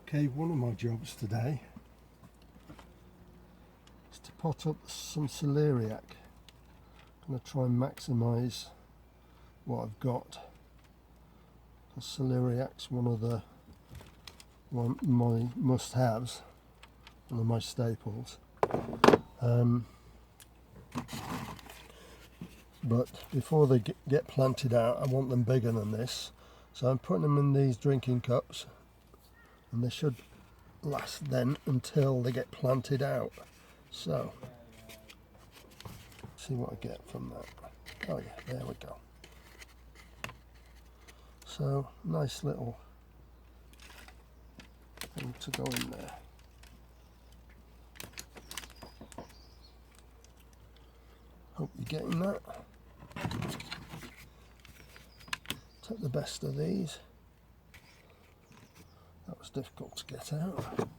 Okay, one of my jobs today is to pot up some celeriac. I'm going to try and maximise what I've got. Celeriac's one of my must-haves, one of my staples. But before they get planted out, I want them bigger than this. So I'm putting them in these drinking cups, and they should last then until they get planted out. So, see what I get from that. Oh yeah, there we go. So, nice little thing to go in there. Hope you're getting that. Take the best of these. That was difficult to get out.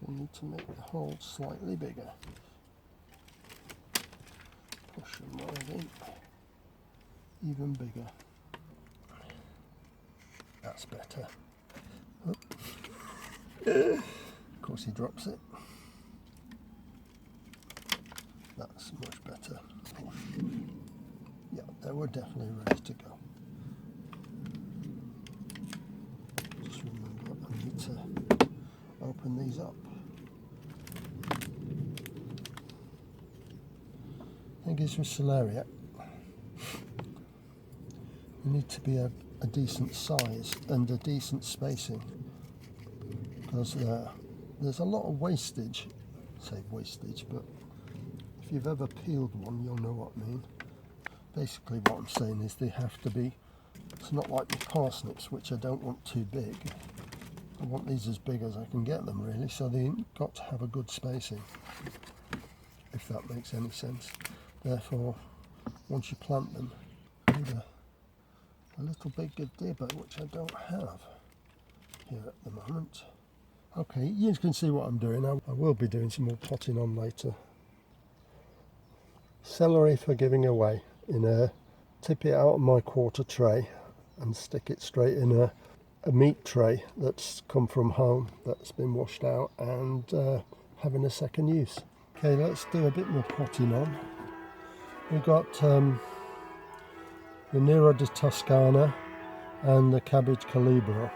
You need to make the hole slightly bigger. Push them right in. Even bigger. That's better. Oh. Of course he drops it. That's much better. Yeah, they were definitely ready to go. Just remember I need to open these up. I think it's with celeriac. You need to be a decent size and a decent spacing, because there's a lot of wastage. I say wastage, but if you've ever peeled one, you'll know what I mean. Basically what I'm saying is they have to be, it's not like the parsnips, which I don't want too big. I want these as big as I can get them, really, so they've got to have a good spacing, if that makes any sense. Therefore, once you plant them, you need a little bigger dibber, which I don't have here at the moment. Okay, you can see what I'm doing. I will be doing some more potting on later. Celery for giving away. Tip it out of my quarter tray and stick it straight in a meat tray that's come from home, that's been washed out and having a second use. Okay, let's do a bit more potting on. We've got the Nero di Toscana and the Cabbage Calibro.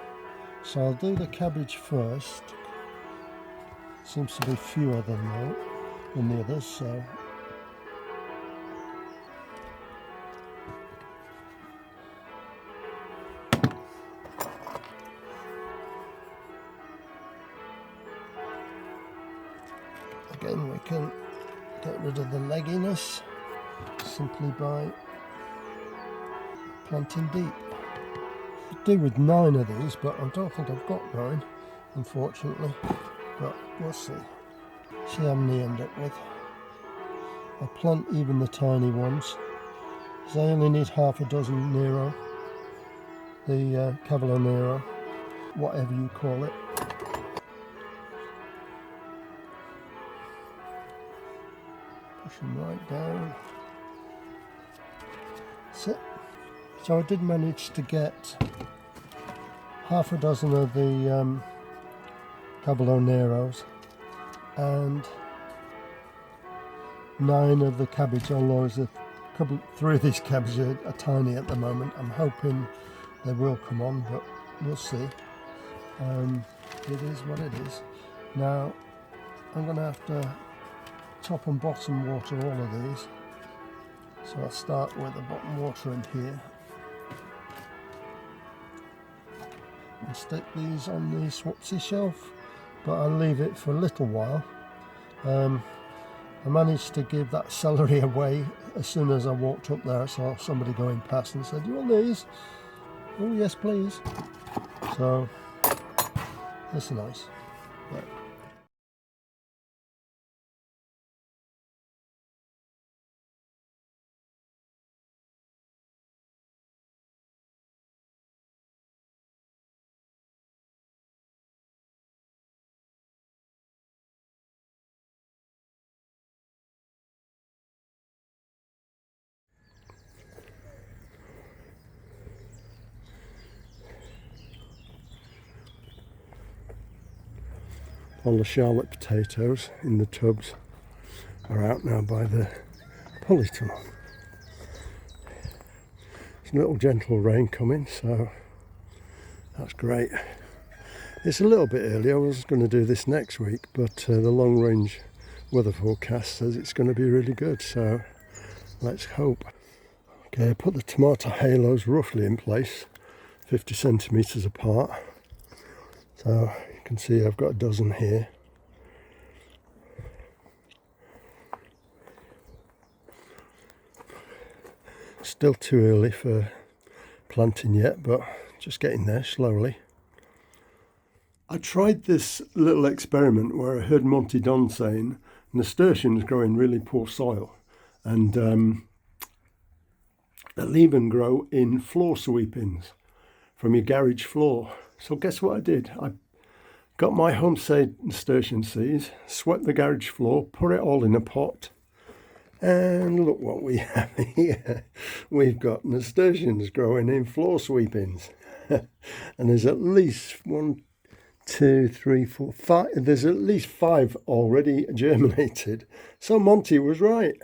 So I'll do the cabbage first. Seems to be fewer than the others, so again we can get rid of the legginess simply by planting deep. Could do with 9 of these, but I don't think I've got 9, unfortunately. But we'll see. See how many I end up with. I'll plant even the tiny ones, because I only need half a dozen Nero, the Cavallo Nero, whatever you call it. Push them right down. That's it. So I did manage to get half a dozen of the Cavallo Neros and 9 of the cabbage, although there's 3 of these cabbages are tiny at the moment. I'm hoping they will come on, but we'll see. It is what it is. Now I'm going to have to top and bottom water all of these. So I'll start with the bottom water in here and stick these on the Swapsy shelf, but I'll leave it for a little while. I managed to give that celery away as soon as I walked up there. I saw somebody going past and said, "You want these?" "Oh yes please." So it's nice. Right. All the Charlotte potatoes in the tubs are out now by the Polytunnel. There's a little gentle rain coming, so that's great. It's a little bit early. I was going to do this next week, but the long range weather forecast says it's going to be really good, so let's hope. Okay, I put the tomato halos roughly in place, 50 centimetres apart. So you can see I've got a dozen here. Still too early for planting yet, but just getting there slowly. I tried this little experiment where I heard Monty Don saying nasturtiums grow in really poor soil, and they'll even grow in floor sweepings from your garage floor. So guess what I did? I got my homemade nasturtium seeds, swept the garage floor, put it all in a pot, and look what we have here. We've got nasturtiums growing in floor sweepings. And there's at least 1, 2, 3, 4, 5. There's at least 5 already germinated. So Monty was right.